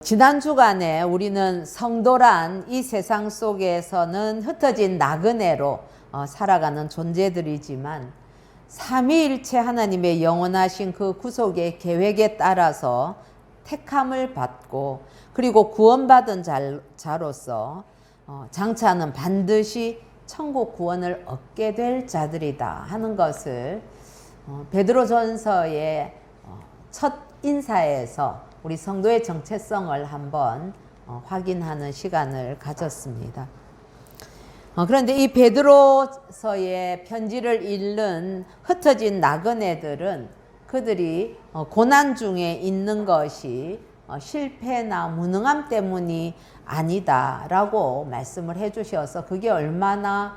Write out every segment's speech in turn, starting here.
지난 주간에 우리는 성도란 이 세상 속에서는 흩어진 나그네로 살아가는 존재들이지만 삼위일체 하나님의 영원하신 그 구속의 계획에 따라서 택함을 받고 그리고 구원받은 자로서 장차는 반드시 천국 구원을 얻게 될 자들이다 하는 것을 베드로전서의 첫 인사에서 우리 성도의 정체성을 한번 확인하는 시간을 가졌습니다. 그런데 이 베드로서의 편지를 읽는 흩어진 나그네들은 그들이 고난 중에 있는 것이 실패나 무능함 때문이 아니다라고 말씀을 해주셔서 그게 얼마나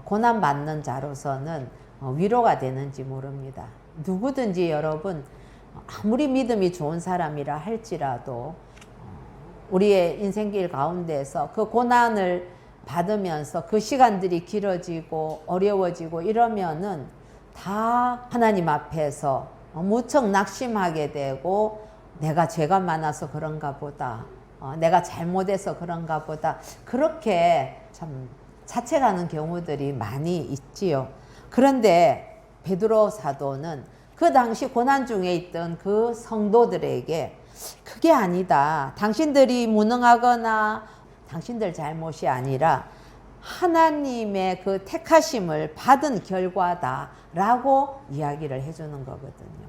고난받는 자로서는 위로가 되는지 모릅니다. 누구든지 여러분 아무리 믿음이 좋은 사람이라 할지라도 우리의 인생길 가운데서 그 고난을 받으면서 그 시간들이 길어지고 어려워지고 이러면은 다 하나님 앞에서 무척 낙심하게 되고 내가 죄가 많아서 그런가 보다, 내가 잘못해서 그런가 보다, 그렇게 참 자책하는 경우들이 많이 있지요. 그런데 베드로 사도는 그 당시 고난 중에 있던 그 성도들에게 그게 아니다, 당신들이 무능하거나 당신들 잘못이 아니라 하나님의 그 택하심을 받은 결과다 라고 이야기를 해주는 거거든요.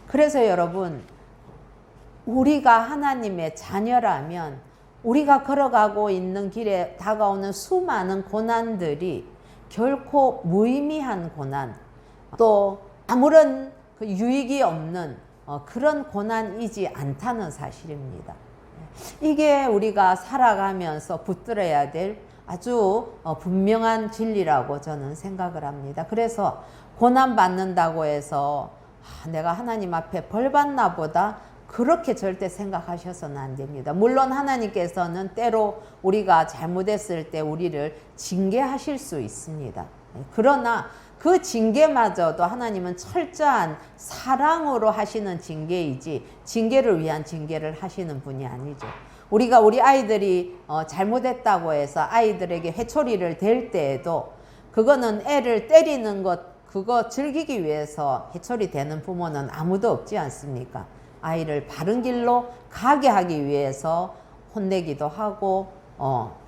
그래서 여러분, 우리가 하나님의 자녀라면 우리가 걸어가고 있는 길에 다가오는 수많은 고난들이 결코 무의미한 고난, 또 아무런 그 유익이 없는 그런 고난이지 않다는 사실입니다. 이게 우리가 살아가면서 붙들어야 될 아주 분명한 진리라고 저는 생각을 합니다. 그래서 고난 받는다고 해서 내가 하나님 앞에 벌 받나 보다, 그렇게 절대 생각하셔서는 안 됩니다. 물론 하나님께서는 때로 우리가 잘못했을 때 우리를 징계하실 수 있습니다. 그러나 그 징계마저도 하나님은 철저한 사랑으로 하시는 징계이지 징계를 위한 징계를 하시는 분이 아니죠. 우리가 우리 아이들이 잘못했다고 해서 아이들에게 회초리를 댈 때에도 그거는 애를 때리는 것, 그거 즐기기 위해서 회초리 대는 부모는 아무도 없지 않습니까? 아이를 바른 길로 가게 하기 위해서 혼내기도 하고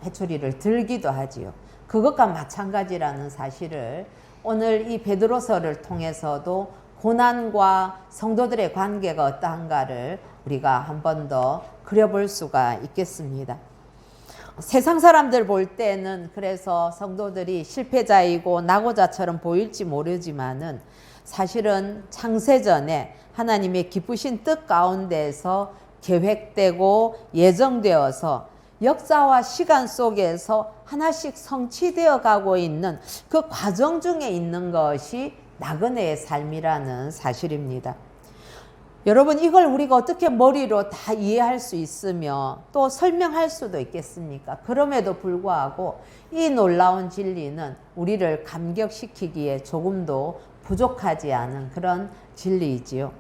회초리를 들기도 하지요. 그것과 마찬가지라는 사실을 오늘 이 베드로서를 통해서도 고난과 성도들의 관계가 어떠한가를 우리가 한 번 더 그려볼 수가 있겠습니다. 세상 사람들 볼 때는 그래서 성도들이 실패자이고 낙오자처럼 보일지 모르지만은 사실은 창세전에 하나님의 기쁘신 뜻 가운데서 계획되고 예정되어서 역사와 시간 속에서 하나씩 성취되어 가고 있는 그 과정 중에 있는 것이 나그네의 삶이라는 사실입니다. 여러분, 이걸 우리가 어떻게 머리로 다 이해할 수 있으며 또 설명할 수도 있겠습니까? 그럼에도 불구하고 이 놀라운 진리는 우리를 감격시키기에 조금도 부족하지 않은 그런 진리이지요.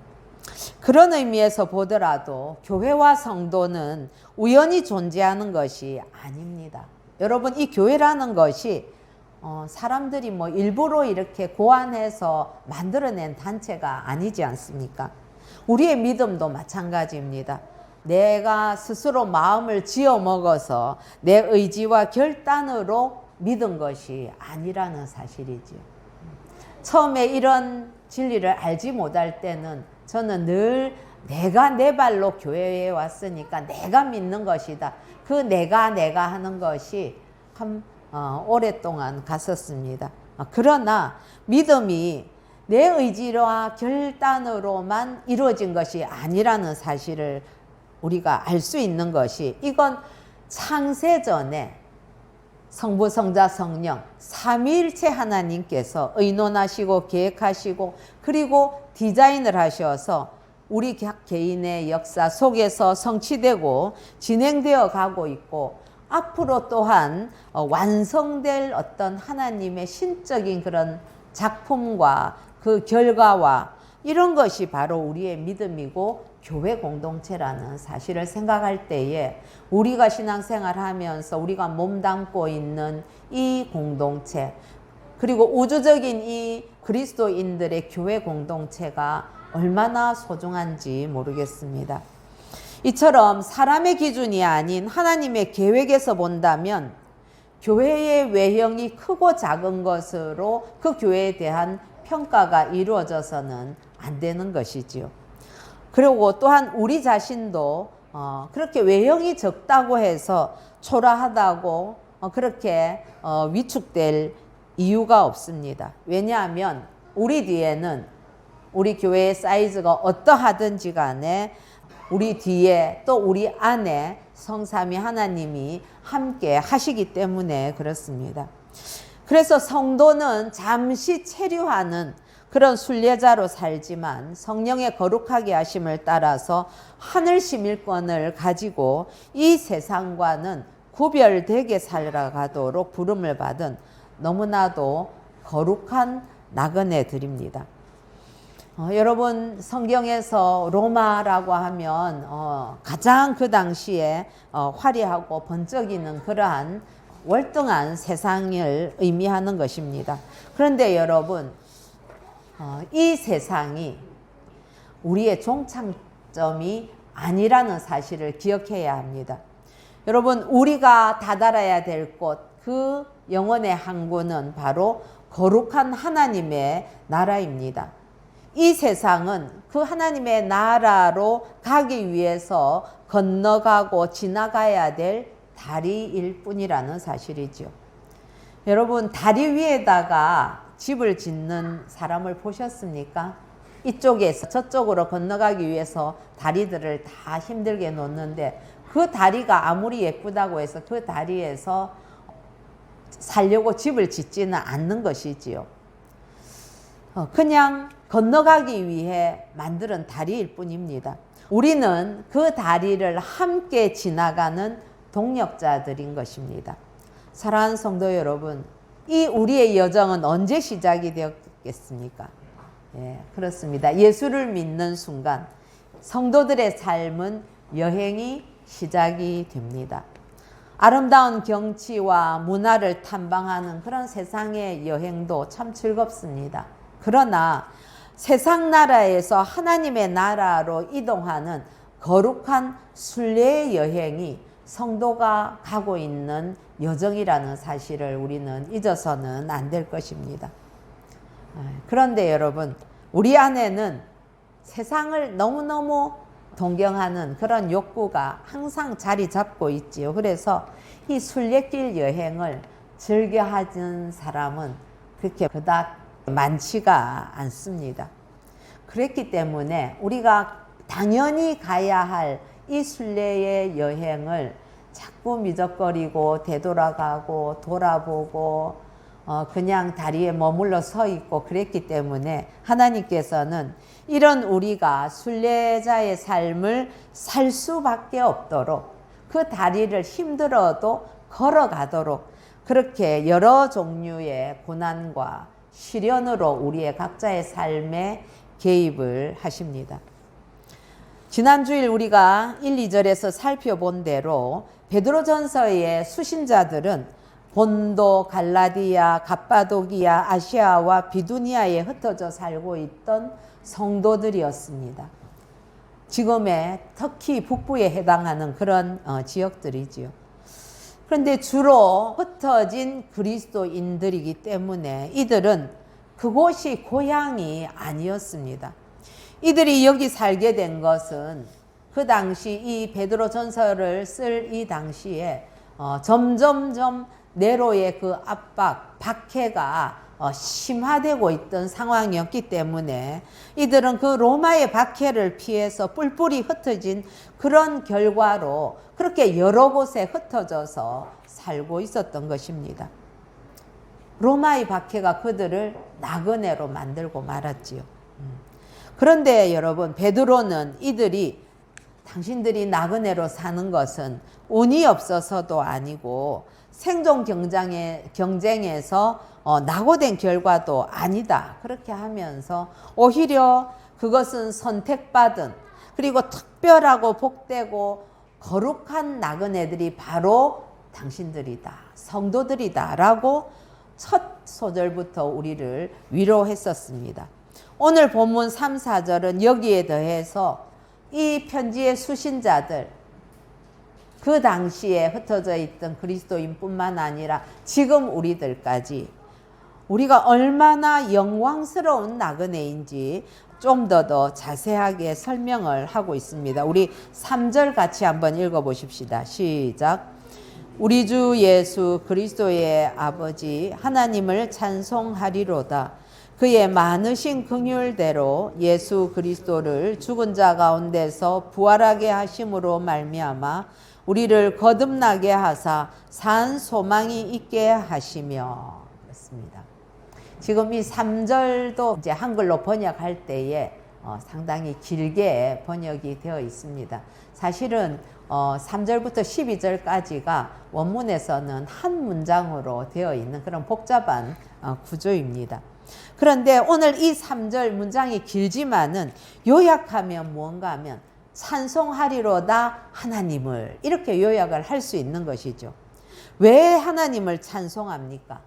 그런 의미에서 보더라도 교회와 성도는 우연히 존재하는 것이 아닙니다. 여러분, 이 교회라는 것이 사람들이 뭐 일부러 이렇게 고안해서 만들어낸 단체가 아니지 않습니까? 우리의 믿음도 마찬가지입니다. 내가 스스로 마음을 지어 먹어서 내 의지와 결단으로 믿은 것이 아니라는 사실이지요. 처음에 이런 진리를 알지 못할 때는 저는 늘 내가 내 발로 교회에 왔으니까 내가 믿는 것이다, 그 내가 하는 것이 참 오랫동안 갔었습니다. 그러나 믿음이 내 의지와 결단으로만 이루어진 것이 아니라는 사실을 우리가 알 수 있는 것이, 이건 창세전에 성부, 성자, 성령 삼위일체 하나님께서 의논하시고 계획하시고 그리고 디자인을 하셔서 우리 각 개인의 역사 속에서 성취되고 진행되어 가고 있고, 앞으로 또한 완성될 어떤 하나님의 신적인 그런 작품과 그 결과와 이런 것이 바로 우리의 믿음이고 교회 공동체라는 사실을 생각할 때에 우리가 신앙생활 하면서 우리가 몸담고 있는 이 공동체, 그리고 우주적인 이 그리스도인들의 교회 공동체가 얼마나 소중한지 모르겠습니다. 이처럼 사람의 기준이 아닌 하나님의 계획에서 본다면 교회의 외형이 크고 작은 것으로 그 교회에 대한 평가가 이루어져서는 안 되는 것이지요. 그리고 또한 우리 자신도 그렇게 외형이 적다고 해서 초라하다고 그렇게 위축될 이유가 없습니다. 왜냐하면 우리 뒤에는 우리 교회의 사이즈가 어떠하든지 간에 우리 뒤에 또 우리 안에 성삼위 하나님이 함께 하시기 때문에 그렇습니다. 그래서 성도는 잠시 체류하는 그런 순례자로 살지만 성령의 거룩하게 하심을 따라서 하늘 시민권을 가지고 이 세상과는 구별되게 살아가도록 부름을 받은 너무나도 거룩한 나그네들입니다. 여러분, 성경에서 로마라고 하면 가장 그 당시에 화려하고 번쩍이는 그러한 월등한 세상을 의미하는 것입니다. 그런데 여러분, 이 세상이 우리의 종착점이 아니라는 사실을 기억해야 합니다. 여러분, 우리가 다다라야 될 곳, 그 영혼의 항구는 바로 거룩한 하나님의 나라입니다. 이 세상은 그 하나님의 나라로 가기 위해서 건너가고 지나가야 될 다리일 뿐이라는 사실이죠. 여러분, 다리 위에다가 집을 짓는 사람을 보셨습니까? 이쪽에서 저쪽으로 건너가기 위해서 다리들을 다 힘들게 놓는데 그 다리가 아무리 예쁘다고 해서 그 다리에서 살려고 집을 짓지는 않는 것이지요. 그냥 건너가기 위해 만드는 다리일 뿐입니다. 우리는 그 다리를 함께 지나가는 동력자들인 것입니다. 사랑하는 성도 여러분, 이 우리의 여정은 언제 시작이 되었겠습니까? 예, 그렇습니다. 예수를 믿는 순간 성도들의 삶은 여행이 시작이 됩니다. 아름다운 경치와 문화를 탐방하는 그런 세상의 여행도 참 즐겁습니다. 그러나 세상 나라에서 하나님의 나라로 이동하는 거룩한 순례의 여행이 성도가 가고 있는 여정이라는 사실을 우리는 잊어서는 안 될 것입니다. 그런데 여러분, 우리 안에는 세상을 너무너무 동경하는 그런 욕구가 항상 자리 잡고 있지요. 그래서 이 순례길 여행을 즐겨하는 사람은 그렇게 그닥 많지가 않습니다. 그랬기 때문에 우리가 당연히 가야 할 이 순례의 여행을 자꾸 미적거리고 되돌아가고 돌아보고 그냥 다리에 머물러 서 있고 그랬기 때문에 하나님께서는 이런 우리가 순례자의 삶을 살 수밖에 없도록 그 다리를 힘들어도 걸어가도록 그렇게 여러 종류의 고난과 시련으로 우리의 각자의 삶에 개입을 하십니다. 지난주일 우리가 1, 2절에서 살펴본 대로 베드로전서의 수신자들은 본도, 갈라디아, 갑바도기아, 아시아와 비두니아에 흩어져 살고 있던 성도들이었습니다. 지금의 터키 북부에 해당하는 그런 지역들이지요. 그런데 주로 흩어진 그리스도인들이기 때문에 이들은 그곳이 고향이 아니었습니다. 이들이 여기 살게 된 것은 그 당시 이 베드로전서를 쓸 이 당시에 점점점 네로의 그 압박, 박해가 심화되고 있던 상황이었기 때문에 이들은 그 로마의 박해를 피해서 뿔뿔이 흩어진 그런 결과로 그렇게 여러 곳에 흩어져서 살고 있었던 것입니다. 로마의 박해가 그들을 나그네로 만들고 말았지요. 그런데 여러분, 베드로는 이들이 당신들이 나그네로 사는 것은 운이 없어서도 아니고 생존 경쟁에서 낙오된 결과도 아니다. 그렇게 하면서 오히려 그것은 선택받은 그리고 특별하고 복되고 거룩한 나그네들이 바로 당신들이다, 성도들이다 라고 첫 소절부터 우리를 위로했었습니다. 오늘 본문 3, 4절은 여기에 더해서 이 편지의 수신자들, 그 당시에 흩어져 있던 그리스도인뿐만 아니라 지금 우리들까지 우리가 얼마나 영광스러운 나그네인지 좀 더 자세하게 설명을 하고 있습니다. 우리 3절 같이 한번 읽어보십시다. 시작. 우리 주 예수 그리스도의 아버지 하나님을 찬송하리로다. 그의 많으신 긍휼대로 예수 그리스도를 죽은 자 가운데서 부활하게 하심으로 말미암아 우리를 거듭나게 하사 산 소망이 있게 하시며. 그렇습니다. 지금 이 3절도 이제 한글로 번역할 때에 상당히 길게 번역이 되어 있습니다. 사실은 3절부터 12절까지가 원문에서는 한 문장으로 되어 있는 그런 복잡한 구조입니다. 그런데 오늘 이 3절 문장이 길지만은 요약하면 무언가 하면 찬송하리로다 하나님을, 이렇게 요약을 할 수 있는 것이죠. 왜 하나님을 찬송합니까?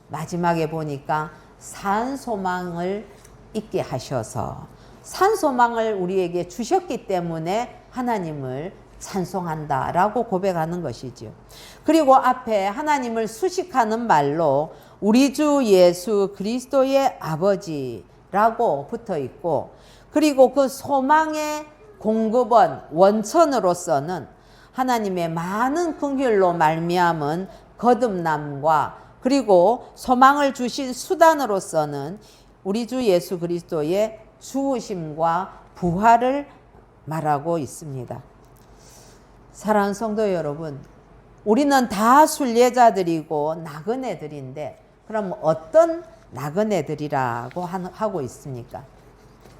마지막에 보니까 산 소망을 있게 하셔서, 산 소망을 우리에게 주셨기 때문에 하나님을 찬송한다라고 고백하는 것이죠. 그리고 앞에 하나님을 수식하는 말로 우리 주 예수 그리스도의 아버지라고 붙어 있고, 그리고 그 소망의 공급원, 원천으로서는 하나님의 많은 긍휼로 말미암은 거듭남과, 그리고 소망을 주신 수단으로서는 우리 주 예수 그리스도의 죽으심과 부활을 말하고 있습니다. 사랑하는 성도 여러분, 우리는 다 순례자들이고 나그네들인데 그럼 어떤 나그네들이라고 하고 있습니까?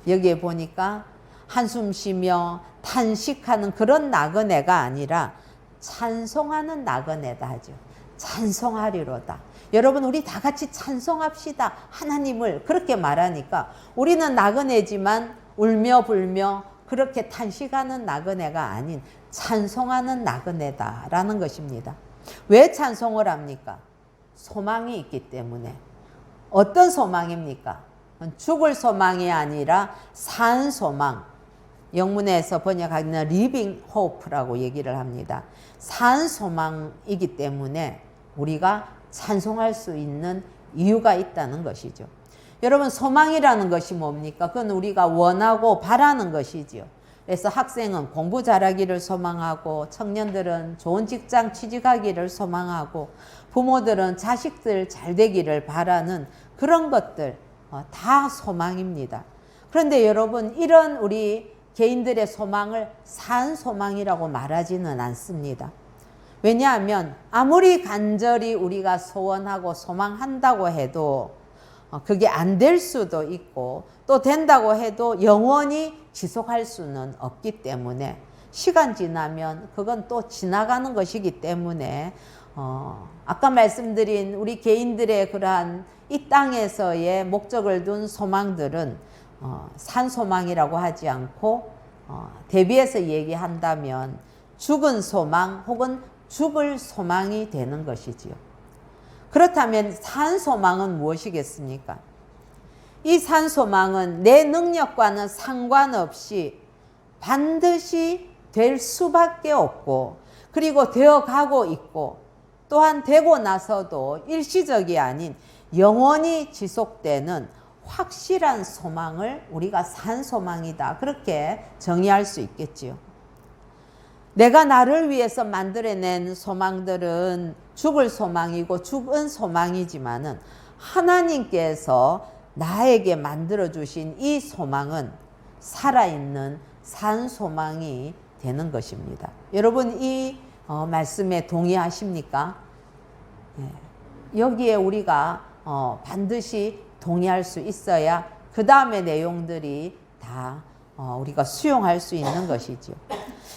여기에 보니까 한숨 쉬며 탄식하는 그런 나그네가 아니라 찬송하는 나그네다 하죠. 찬송하리로다. 여러분, 우리 다 같이 찬송합시다. 하나님을 그렇게 말하니까 우리는 나그네지만 울며 불며 그렇게 탄식하는 나그네가 아닌 찬송하는 나그네다라는 것입니다. 왜 찬송을 합니까? 소망이 있기 때문에. 어떤 소망입니까? 죽을 소망이 아니라 산 소망. 영문에서 번역하기는 living hope라고 얘기를 합니다. 산 소망이기 때문에 우리가 찬송할 수 있는 이유가 있다는 것이죠. 여러분, 소망이라는 것이 뭡니까? 그건 우리가 원하고 바라는 것이지요. 그래서 학생은 공부 잘하기를 소망하고, 청년들은 좋은 직장 취직하기를 소망하고, 부모들은 자식들 잘 되기를 바라는 그런 것들 다 소망입니다. 그런데 여러분, 이런 우리 개인들의 소망을 산 소망이라고 말하지는 않습니다. 왜냐하면 아무리 간절히 우리가 소원하고 소망한다고 해도 그게 안 될 수도 있고, 또 된다고 해도 영원히 지속할 수는 없기 때문에 시간 지나면 그건 또 지나가는 것이기 때문에 아까 말씀드린 우리 개인들의 그러한 이 땅에서의 목적을 둔 소망들은 산소망이라고 하지 않고 대비해서 얘기한다면 죽은 소망 혹은 죽을 소망이 되는 것이지요. 그렇다면 산소망은 무엇이겠습니까? 이 산소망은 내 능력과는 상관없이 반드시 될 수밖에 없고, 그리고 되어가고 있고, 또한 되고 나서도 일시적이 아닌 영원히 지속되는 확실한 소망을 우리가 산소망이다, 그렇게 정의할 수 있겠지요. 내가 나를 위해서 만들어낸 소망들은 죽을 소망이고 죽은 소망이지만은 하나님께서 나에게 만들어주신 이 소망은 살아있는 산 소망이 되는 것입니다. 여러분, 이 말씀에 동의하십니까? 여기에 우리가 반드시 동의할 수 있어야 그 다음의 내용들이 다 우리가 수용할 수 있는 것이죠.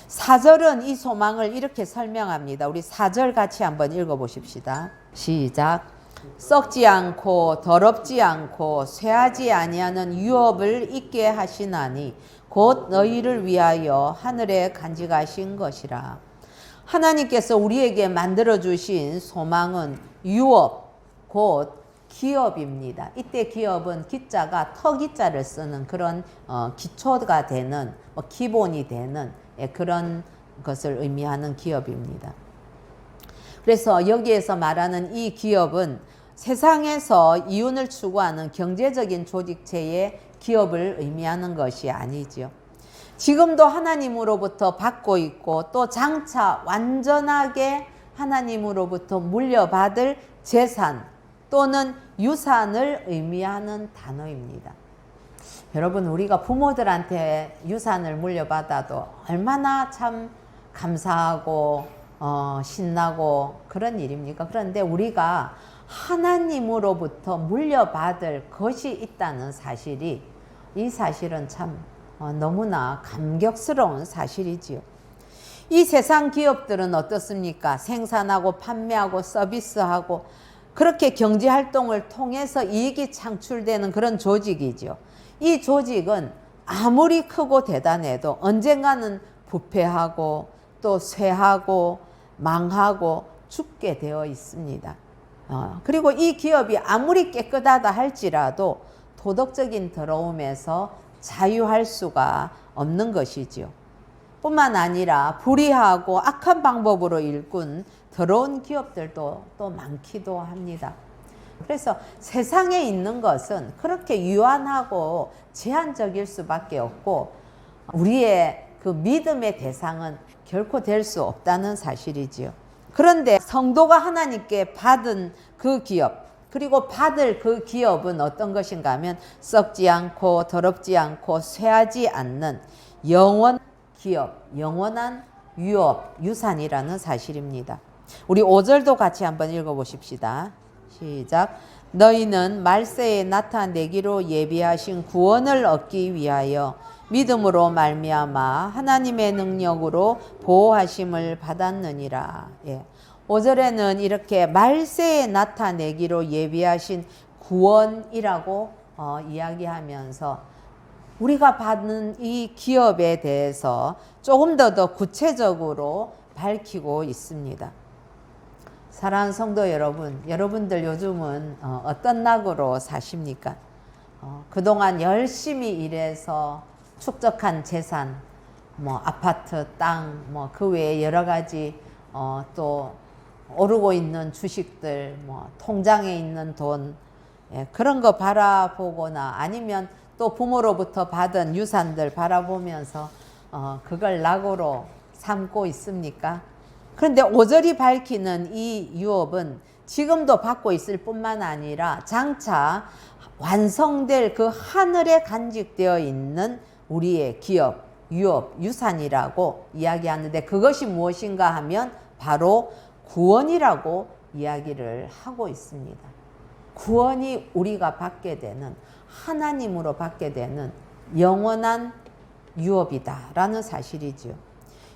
4절은 이 소망을 이렇게 설명합니다. 우리 4절 같이 한번 읽어보십시다. 시작. 썩지 않고 더럽지 않고 쇠하지 아니하는 유업을 있게 하시나니 곧 너희를 위하여 하늘에 간직하신 것이라. 하나님께서 우리에게 만들어 주신 소망은 유업, 곧 기업입니다. 이때 기업은 기자가 터기자를 쓰는 그런 기초가 되는 기본이 되는 그런 것을 의미하는 기업입니다. 그래서 여기에서 말하는 이 기업은 세상에서 이윤을 추구하는 경제적인 조직체의 기업을 의미하는 것이 아니죠. 지금도 하나님으로부터 받고 있고 또 장차 완전하게 하나님으로부터 물려받을 재산 또는 유산을 의미하는 단어입니다. 여러분, 우리가 부모들한테 유산을 물려받아도 얼마나 참 감사하고 신나고 그런 일입니까? 그런데 우리가 하나님으로부터 물려받을 것이 있다는 사실이, 이 사실은 참 너무나 감격스러운 사실이지요. 이 세상 기업들은 어떻습니까? 생산하고 판매하고 서비스하고 그렇게 경제활동을 통해서 이익이 창출되는 그런 조직이죠. 이 조직은 아무리 크고 대단해도 언젠가는 부패하고 또 쇠하고 망하고 죽게 되어 있습니다. 그리고 이 기업이 아무리 깨끗하다 할지라도 도덕적인 더러움에서 자유할 수가 없는 것이지요. 뿐만 아니라 불의하고 악한 방법으로 일군 더러운 기업들도 또 많기도 합니다. 그래서 세상에 있는 것은 그렇게 유한하고 제한적일 수밖에 없고 우리의 그 믿음의 대상은 결코 될 수 없다는 사실이지요. 그런데 성도가 하나님께 받은 그 기업, 그리고 받을 그 기업은 어떤 것인가 하면 썩지 않고 더럽지 않고 쇠하지 않는 영원 기업, 영원한 유업, 유산이라는 사실입니다. 우리 5절도 같이 한번 읽어보십시다. 시작. 너희는 말세에 나타내기로 예비하신 구원을 얻기 위하여 믿음으로 말미암아 하나님의 능력으로 보호하심을 받았느니라. 5절에는 이렇게 말세에 나타내기로 예비하신 구원이라고 이야기하면서 우리가 받는 이 기업에 대해서 조금 더 구체적으로 밝히고 있습니다. 사랑하는 성도 여러분, 여러분들 요즘은 어떤 낙으로 사십니까? 그동안 열심히 일해서 축적한 재산, 아파트, 땅, 그 외에 여러 가지 또 오르고 있는 주식들, 통장에 있는 돈, 그런 거 바라보거나 아니면 또 부모로부터 받은 유산들 바라보면서 그걸 낙으로 삼고 있습니까? 그런데 5절이 밝히는 이 유업은 지금도 받고 있을 뿐만 아니라 장차 완성될 그 하늘에 간직되어 있는 우리의 기업, 유업, 유산이라고 이야기하는데 그것이 무엇인가 하면 바로 구원이라고 이야기를 하고 있습니다. 구원이 우리가 받게 되는, 하나님으로 받게 되는 영원한 유업이다라는 사실이죠.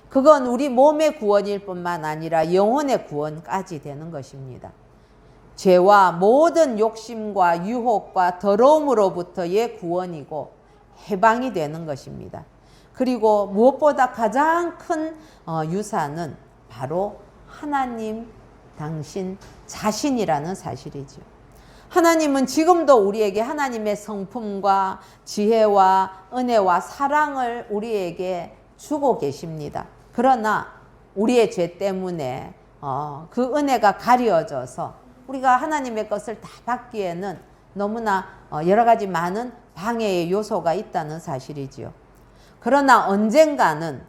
그건 우리 몸의 구원일 뿐만 아니라 영혼의 구원까지 되는 것입니다. 죄와 모든 욕심과 유혹과 더러움으로부터의 구원이고 해방이 되는 것입니다. 그리고 무엇보다 가장 큰 유산은 바로 하나님 당신 자신이라는 사실이죠. 하나님은 지금도 우리에게 하나님의 성품과 지혜와 은혜와 사랑을 우리에게 주고 계십니다. 그러나 우리의 죄 때문에 그 은혜가 가려져서 우리가 하나님의 것을 다 받기에는 너무나 여러 가지 많은 방해의 요소가 있다는 사실이지요. 그러나 언젠가는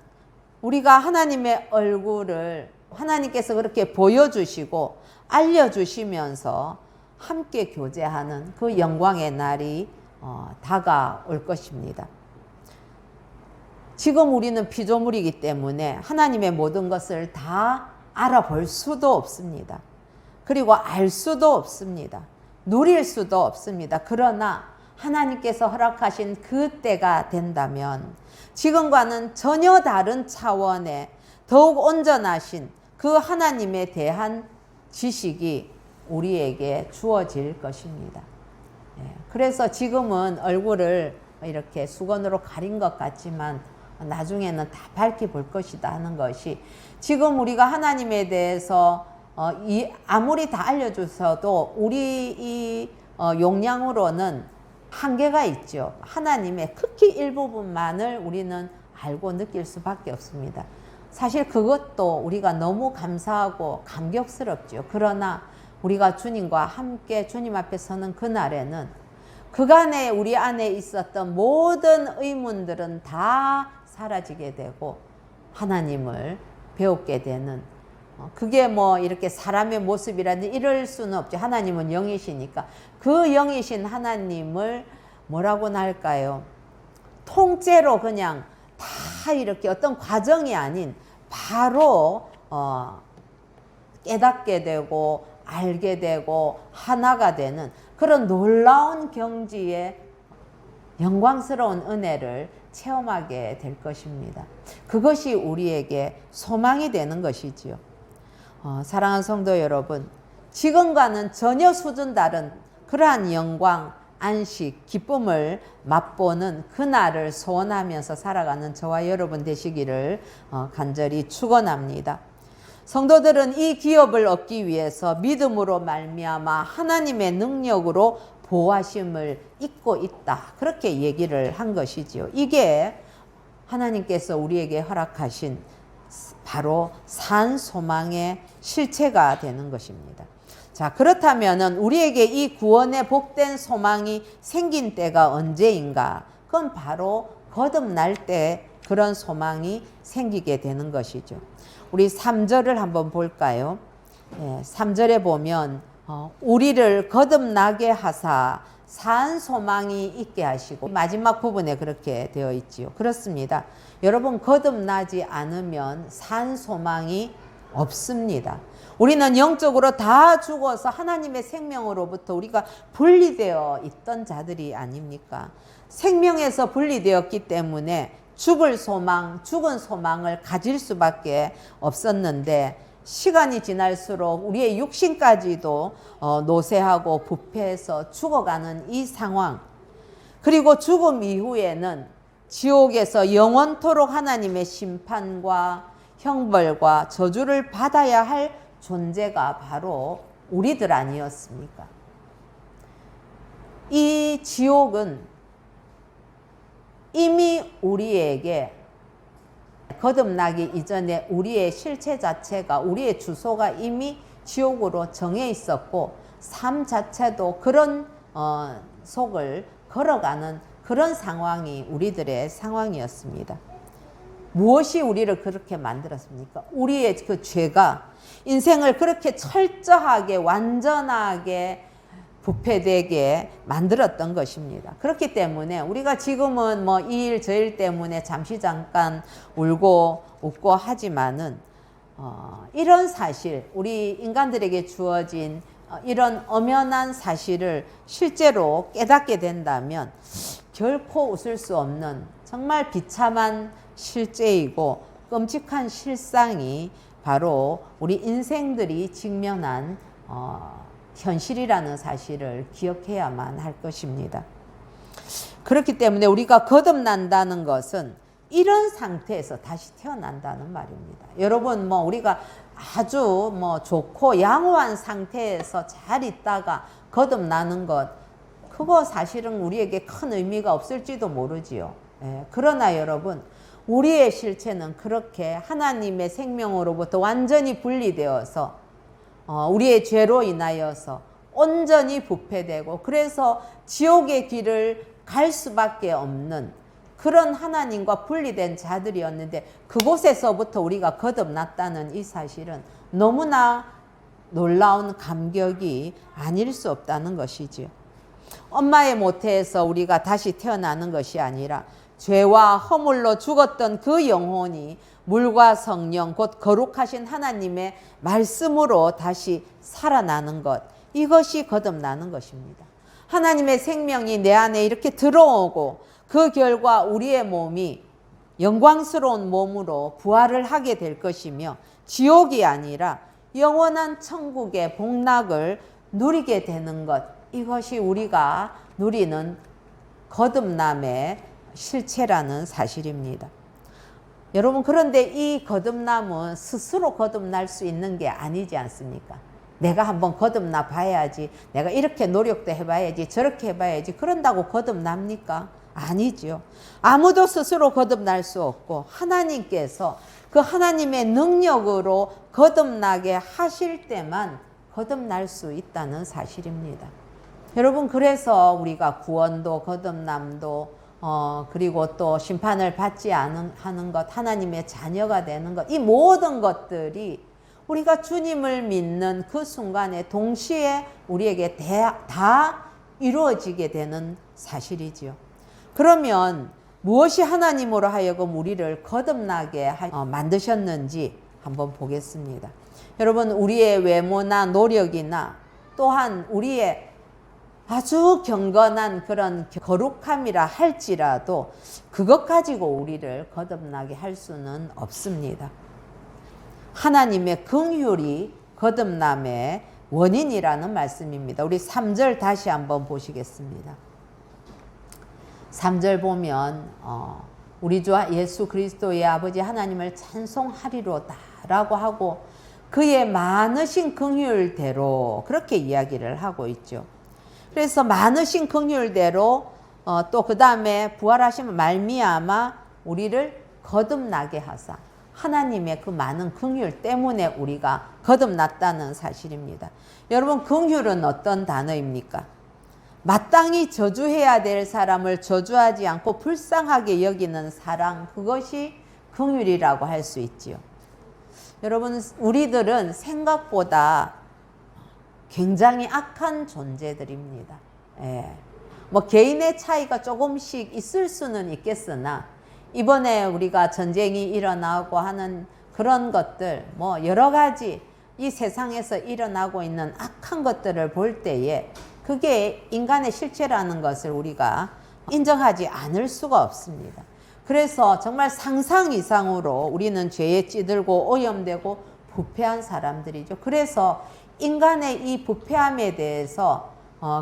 우리가 하나님의 얼굴을 하나님께서 그렇게 보여주시고 알려주시면서 함께 교제하는 그 영광의 날이 다가올 것입니다. 지금 우리는 피조물이기 때문에 하나님의 모든 것을 다 알아볼 수도 없습니다. 그리고 알 수도 없습니다. 누릴 수도 없습니다. 그러나 하나님께서 허락하신 그 때가 된다면 지금과는 전혀 다른 차원의 더욱 온전하신 그 하나님에 대한 지식이 우리에게 주어질 것입니다. 그래서 지금은 얼굴을 이렇게 수건으로 가린 것 같지만 나중에는 다 밝히 볼 것이다 하는 것이, 지금 우리가 하나님에 대해서 아무리 다 알려주셔도 우리 이 용량으로는 한계가 있죠. 하나님의 극히 일부분만을 우리는 알고 느낄 수밖에 없습니다. 사실 그것도 우리가 너무 감사하고 감격스럽죠. 그러나 우리가 주님과 함께 주님 앞에 서는 그날에는 그간에 우리 안에 있었던 모든 의문들은 다 사라지게 되고 하나님을 배우게 되는, 그게 뭐 이렇게 사람의 모습이라든지 이럴 수는 없죠. 하나님은 영이시니까 그 영이신 하나님을 뭐라고나 할까요? 통째로 그냥 다 이렇게 어떤 과정이 아닌 바로 깨닫게 되고 알게 되고 하나가 되는 그런 놀라운 경지의 영광스러운 은혜를 체험하게 될 것입니다. 그것이 우리에게 소망이 되는 것이지요. 사랑하는 성도 여러분, 지금과는 전혀 수준 다른 그러한 영광, 안식, 기쁨을 맛보는 그날을 소원하면서 살아가는 저와 여러분 되시기를 간절히 축원합니다. 성도들은 이 기업을 얻기 위해서 믿음으로 말미암아 하나님의 능력으로 보호하심을 잊고 있다. 그렇게 얘기를 한 것이지요. 이게 하나님께서 우리에게 허락하신 바로 산 소망의 실체가 되는 것입니다. 자, 그렇다면 우리에게 이 구원의 복된 소망이 생긴 때가 언제인가? 그건 바로 거듭날 때 그런 소망이 생기게 되는 것이죠. 우리 3절을 한번 볼까요? 3절에 보면 우리를 거듭나게 하사 산 소망이 있게 하시고, 마지막 부분에 그렇게 되어 있지요. 그렇습니다. 여러분, 거듭나지 않으면 산 소망이 없습니다. 우리는 영적으로 다 죽어서 하나님의 생명으로부터 우리가 분리되어 있던 자들이 아닙니까? 생명에서 분리되었기 때문에 죽을 소망, 죽은 소망을 가질 수밖에 없었는데, 시간이 지날수록 우리의 육신까지도 노쇠하고 부패해서 죽어가는 이 상황, 그리고 죽음 이후에는 지옥에서 영원토록 하나님의 심판과 형벌과 저주를 받아야 할 존재가 바로 우리들 아니었습니까? 이 지옥은 이미 우리에게 거듭나기 이전에 우리의 실체 자체가, 우리의 주소가 이미 지옥으로 정해 있었고, 삶 자체도 그런 속을 걸어가는 그런 상황이 우리들의 상황이었습니다. 무엇이 우리를 그렇게 만들었습니까? 우리의 그 죄가 인생을 그렇게 철저하게 완전하게 부패되게 만들었던 것입니다. 그렇기 때문에 우리가 지금은 뭐 이 일 저 일 때문에 잠시 잠깐 울고 웃고 하지만은 이런 사실, 우리 인간들에게 주어진 이런 엄연한 사실을 실제로 깨닫게 된다면 결코 웃을 수 없는 정말 비참한 실제이고 끔찍한 실상이 바로 우리 인생들이 직면한 현실이라는 사실을 기억해야만 할 것입니다. 그렇기 때문에 우리가 거듭난다는 것은 이런 상태에서 다시 태어난다는 말입니다. 여러분, 우리가 아주 좋고 양호한 상태에서 잘 있다가 거듭나는 것, 그거 사실은 우리에게 큰 의미가 없을지도 모르지요. 그러나 여러분, 우리의 실체는 그렇게 하나님의 생명으로부터 완전히 분리되어서 우리의 죄로 인하여서 온전히 부패되고, 그래서 지옥의 길을 갈 수밖에 없는 그런 하나님과 분리된 자들이었는데, 그곳에서부터 우리가 거듭났다는 이 사실은 너무나 놀라운 감격이 아닐 수 없다는 것이지요. 엄마의 모태에서 우리가 다시 태어나는 것이 아니라 죄와 허물로 죽었던 그 영혼이 물과 성령 곧 거룩하신 하나님의 말씀으로 다시 살아나는 것, 이것이 거듭나는 것입니다. 하나님의 생명이 내 안에 이렇게 들어오고 그 결과 우리의 몸이 영광스러운 몸으로 부활을 하게 될 것이며, 지옥이 아니라 영원한 천국의 복락을 누리게 되는 것, 이것이 우리가 누리는 거듭남의 실체라는 사실입니다. 여러분, 그런데 이 거듭남은 스스로 거듭날 수 있는 게 아니지 않습니까? 내가 한번 거듭나 봐야지, 내가 이렇게 노력도 해봐야지, 저렇게 해봐야지, 그런다고 거듭납니까? 아니죠. 아무도 스스로 거듭날 수 없고 하나님께서 그 하나님의 능력으로 거듭나게 하실 때만 거듭날 수 있다는 사실입니다. 여러분, 그래서 우리가 구원도 거듭남도 그리고 또 심판을 받지 하는 것, 하나님의 자녀가 되는 것, 이 모든 것들이 우리가 주님을 믿는 그 순간에 동시에 우리에게 다 이루어지게 되는 사실이지요. 그러면 무엇이 하나님으로 하여금 우리를 거듭나게 만드셨는지 한번 보겠습니다. 여러분, 우리의 외모나 노력이나 또한 우리의 아주 경건한 그런 거룩함이라 할지라도 그것 가지고 우리를 거듭나게 할 수는 없습니다. 하나님의 긍휼이 거듭남의 원인이라는 말씀입니다. 우리 3절 다시 한번 보시겠습니다. 3절 보면 우리 주 예수 그리스도의 아버지 하나님을 찬송하리로다 라고 하고 그의 많으신 긍휼대로 그렇게 이야기를 하고 있죠. 그래서 많으신 긍휼대로 또 그 다음에 부활하신 말미암아 우리를 거듭나게 하사 하나님의 그 많은 긍휼 때문에 우리가 거듭났다는 사실입니다. 여러분, 긍휼은 어떤 단어입니까? 마땅히 저주해야 될 사람을 저주하지 않고 불쌍하게 여기는 사랑, 그것이 긍휼이라고 할 수 있지요. 여러분, 우리들은 생각보다 굉장히 악한 존재들입니다. 예. 뭐 개인의 차이가 조금씩 있을 수는 있겠으나 이번에 우리가 전쟁이 일어나고 하는 그런 것들, 뭐 여러 가지 이 세상에서 일어나고 있는 악한 것들을 볼 때에 그게 인간의 실체라는 것을 우리가 인정하지 않을 수가 없습니다. 그래서 정말 상상 이상으로 우리는 죄에 찌들고 오염되고 부패한 사람들이죠. 그래서 인간의 이 부패함에 대해서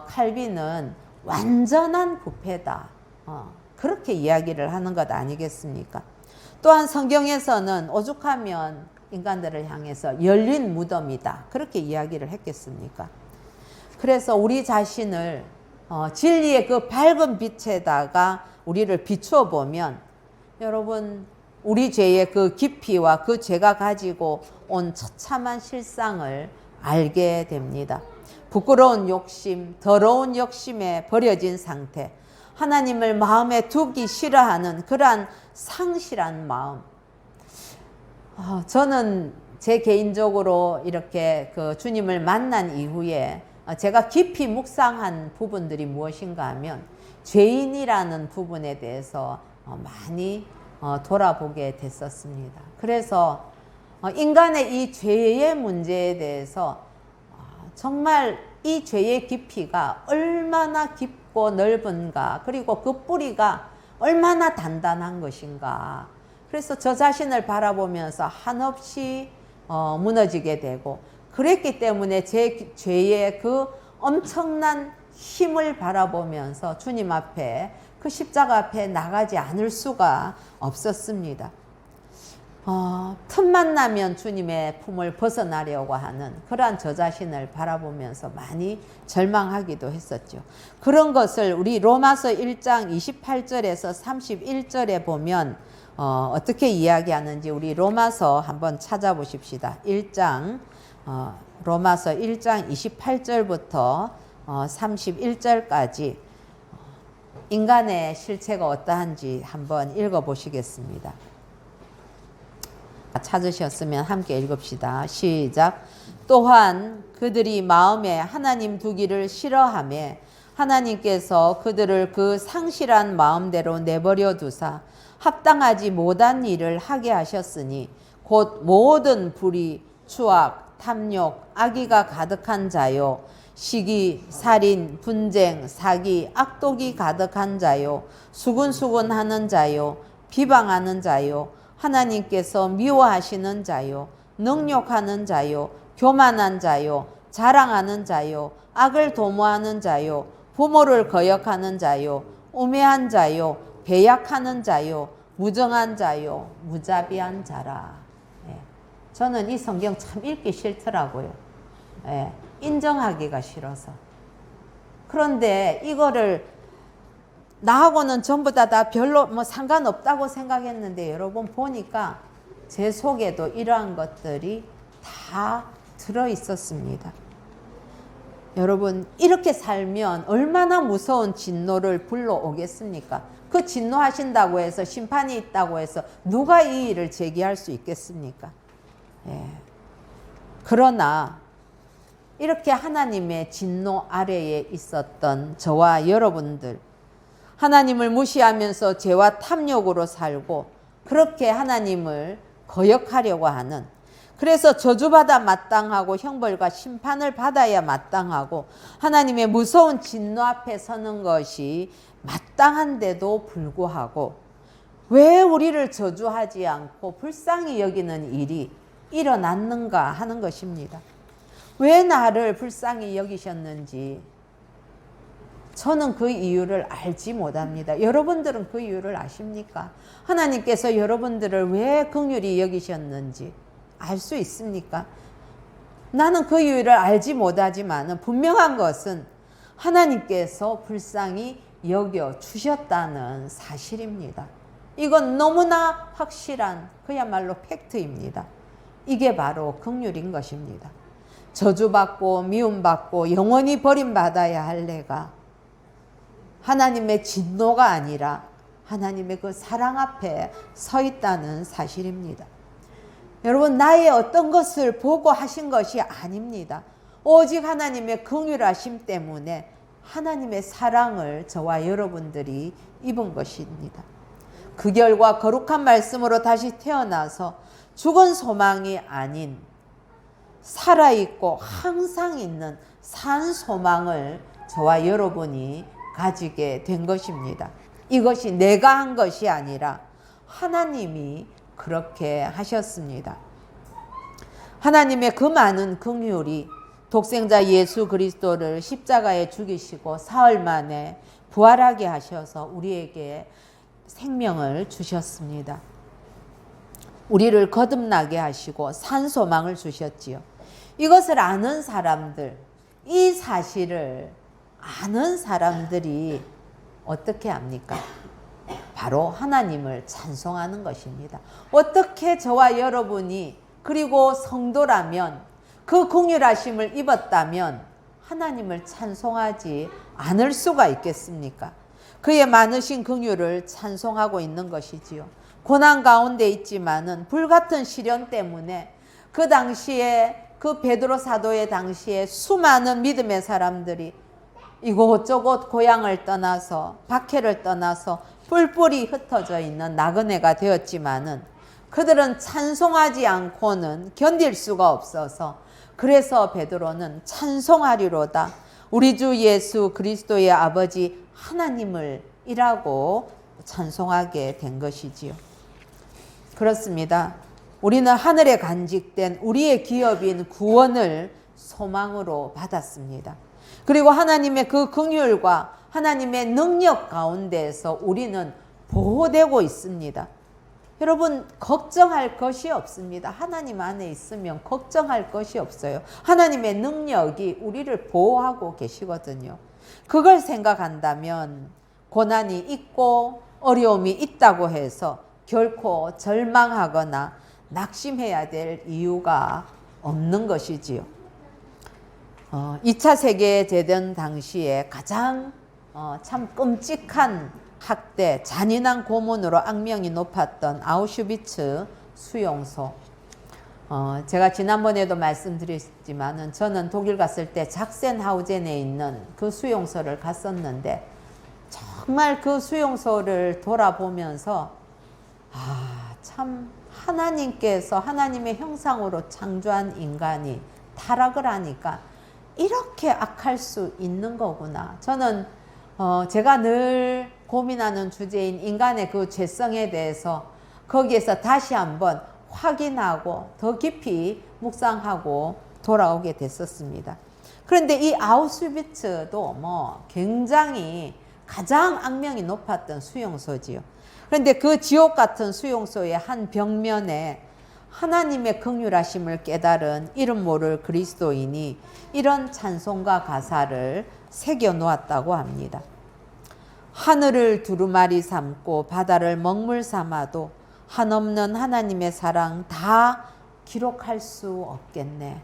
칼빈은 완전한 부패다, 그렇게 이야기를 하는 것 아니겠습니까? 또한 성경에서는 오죽하면 인간들을 향해서 열린 무덤이다, 그렇게 이야기를 했겠습니까? 그래서 우리 자신을 진리의 그 밝은 빛에다가 우리를 비추어 보면 여러분, 우리 죄의 그 깊이와 그 죄가 가지고 온 처참한 실상을 알게 됩니다. 부끄러운 욕심, 더러운 욕심에 버려진 상태, 하나님을 마음에 두기 싫어하는 그러한 상실한 마음. 저는 제 개인적으로 이렇게 그 주님을 만난 이후에 제가 깊이 묵상한 부분들이 무엇인가 하면 죄인이라는 부분에 대해서 많이 돌아보게 됐었습니다. 그래서 인간의 이 죄의 문제에 대해서 정말 이 죄의 깊이가 얼마나 깊고 넓은가, 그리고 그 뿌리가 얼마나 단단한 것인가. 그래서 저 자신을 바라보면서 한없이 무너지게 되고, 그랬기 때문에 제 죄의 그 엄청난 힘을 바라보면서 주님 앞에, 그 십자가 앞에 나가지 않을 수가 없었습니다. 틈만 나면 주님의 품을 벗어나려고 하는 그러한 저 자신을 바라보면서 많이 절망하기도 했었죠. 그런 것을 우리 로마서 1장 28절에서 31절에 보면 어떻게 이야기하는지 우리 로마서 한번 찾아보십시다. 1장 로마서 1장 28절부터 31절까지 인간의 실체가 어떠한지 한번 읽어보시겠습니다. 찾으셨으면 함께 읽읍시다. 시작. 또한 그들이 마음에 하나님 두기를 싫어하며 하나님께서 그들을 그 상실한 마음대로 내버려 두사 합당하지 못한 일을 하게 하셨으니 곧 모든 불의, 추악, 탐욕, 악의가 가득한 자요, 시기, 살인, 분쟁, 사기, 악독이 가득한 자요, 수군수군하는 자요, 비방하는 자요, 하나님께서 미워하시는 자요, 능욕하는 자요, 교만한 자요, 자랑하는 자요, 악을 도모하는 자요, 부모를 거역하는 자요, 우매한 자요, 배약하는 자요, 무정한 자요, 무자비한 자라. 예. 저는 이 성경 참 읽기 싫더라고요. 예. 인정하기가 싫어서. 그런데 이거를 나하고는 전부 다 별로 뭐 상관없다고 생각했는데 여러분 보니까 제 속에도 이러한 것들이 다 들어 있었습니다. 여러분 이렇게 살면 얼마나 무서운 진노를 불러오겠습니까? 그 진노하신다고 해서 심판이 있다고 해서 누가 이 일을 제기할 수 있겠습니까? 예. 그러나 이렇게 하나님의 진노 아래에 있었던 저와 여러분들, 하나님을 무시하면서 죄와 탐욕으로 살고 그렇게 하나님을 거역하려고 하는, 그래서 저주받아 마땅하고 형벌과 심판을 받아야 마땅하고 하나님의 무서운 진노 앞에 서는 것이 마땅한데도 불구하고 왜 우리를 저주하지 않고 불쌍히 여기는 일이 일어났는가 하는 것입니다. 왜 나를 불쌍히 여기셨는지 저는 그 이유를 알지 못합니다. 여러분들은 그 이유를 아십니까? 하나님께서 여러분들을 왜 긍휼히 여기셨는지 알 수 있습니까? 나는 그 이유를 알지 못하지만 분명한 것은 하나님께서 불쌍히 여겨 주셨다는 사실입니다. 이건 너무나 확실한 그야말로 팩트입니다. 이게 바로 긍휼인 것입니다. 저주받고 미움받고 영원히 버림받아야 할 내가 하나님의 진노가 아니라 하나님의 그 사랑 앞에 서 있다는 사실입니다. 여러분 나의 어떤 것을 보고 하신 것이 아닙니다. 오직 하나님의 긍휼하심 때문에 하나님의 사랑을 저와 여러분들이 입은 것입니다. 그 결과 거룩한 말씀으로 다시 태어나서 죽은 소망이 아닌 살아있고 항상 있는 산 소망을 저와 여러분이 가지게 된 것입니다. 이것이 내가 한 것이 아니라 하나님이 그렇게 하셨습니다. 하나님의 그 많은 긍휼이 독생자 예수 그리스도를 십자가에 죽이시고 사흘 만에 부활하게 하셔서 우리에게 생명을 주셨습니다. 우리를 거듭나게 하시고 산 소망을 주셨지요. 이것을 아는 사람들, 이 사실을 아는 사람들이 어떻게 합니까? 바로 하나님을 찬송하는 것입니다. 어떻게 저와 여러분이 그리고 성도라면 그 긍휼하심을 입었다면 하나님을 찬송하지 않을 수가 있겠습니까? 그의 많으신 긍휼을 찬송하고 있는 것이지요. 고난 가운데 있지만은 불같은 시련 때문에 그 당시에 그 베드로 사도의 당시에 수많은 믿음의 사람들이 이곳저곳 고향을 떠나서 박해를 떠나서 뿔뿔이 흩어져 있는 나그네가 되었지만은 그들은 찬송하지 않고는 견딜 수가 없어서 그래서 베드로는 찬송하리로다 우리 주 예수 그리스도의 아버지 하나님을 이라고 찬송하게 된 것이지요. 그렇습니다. 우리는 하늘에 간직된 우리의 기업인 구원을 소망으로 받았습니다. 그리고 하나님의 그 긍휼과 하나님의 능력 가운데에서 우리는 보호되고 있습니다. 여러분 걱정할 것이 없습니다. 하나님 안에 있으면 걱정할 것이 없어요. 하나님의 능력이 우리를 보호하고 계시거든요. 그걸 생각한다면 고난이 있고 어려움이 있다고 해서 결코 절망하거나 낙심해야 될 이유가 없는 것이지요. 2차 세계대전 당시에 가장 참 끔찍한 학대, 잔인한 고문으로 악명이 높았던 아우슈비츠 수용소. 제가 지난번에도 말씀드렸지만 저는 독일 갔을 때 작센하우젠에 있는 그 수용소를 갔었는데 정말 그 수용소를 돌아보면서 참 하나님께서 하나님의 형상으로 창조한 인간이 타락을 하니까 이렇게 악할 수 있는 거구나. 저는 제가 늘 고민하는 주제인 인간의 그 죄성에 대해서 거기에서 다시 한번 확인하고 더 깊이 묵상하고 돌아오게 됐었습니다. 그런데 이 아우슈비츠도 뭐 굉장히 가장 악명이 높았던 수용소지요. 그런데 그 지옥 같은 수용소의 한 벽면에 하나님의 긍휼하심을 깨달은 이름 모를 그리스도인이 이런 찬송가 가사를 새겨 놓았다고 합니다. 하늘을 두루마리 삼고 바다를 먹물 삼아도 한없는 하나님의 사랑 다 기록할 수 없겠네.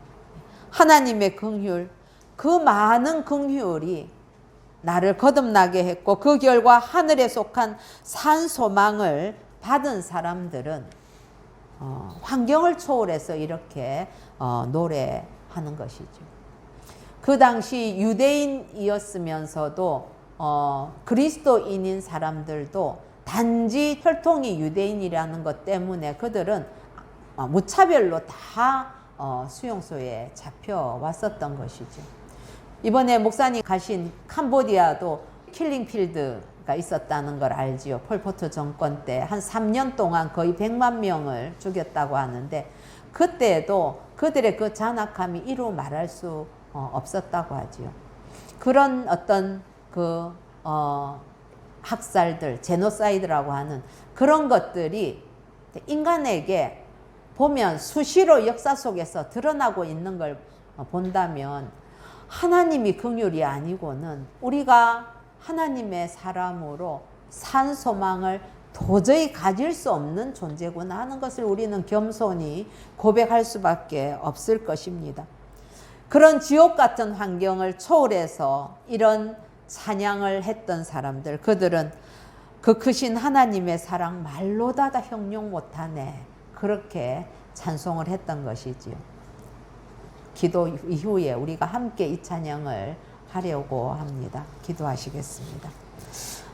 하나님의 긍휼, 그 많은 긍휼이 나를 거듭나게 했고 그 결과 하늘에 속한 산 소망을 받은 사람들은 환경을 초월해서 이렇게 노래하는 것이죠. 그 당시 유대인이었으면서도 그리스도인인 사람들도 단지 혈통이 유대인이라는 것 때문에 그들은 무차별로 다 수용소에 잡혀왔었던 것이죠. 이번에 목사님 가신 캄보디아도 킬링필드가 있었다는 걸 알지요. 폴포트 정권 때 한 3년 동안 거의 100만 명을 죽였다고 하는데 그때도 그들의 그 잔악함이 이루 말할 수 없었다고 하지요. 그런 어떤 그 학살들, 제노사이드라고 하는 그런 것들이 인간에게 보면 수시로 역사 속에서 드러나고 있는 걸 본다면 하나님이 긍휼이 아니고는 우리가 하나님의 사람으로 산 소망을 도저히 가질 수 없는 존재구나 하는 것을 우리는 겸손히 고백할 수밖에 없을 것입니다. 그런 지옥 같은 환경을 초월해서 이런 찬양을 했던 사람들, 그들은 그 크신 하나님의 사랑 말로다 다 형용 못하네, 그렇게 찬송을 했던 것이지요. 기도 이후에 우리가 함께 이 찬양을 하려고 합니다. 기도하시겠습니다.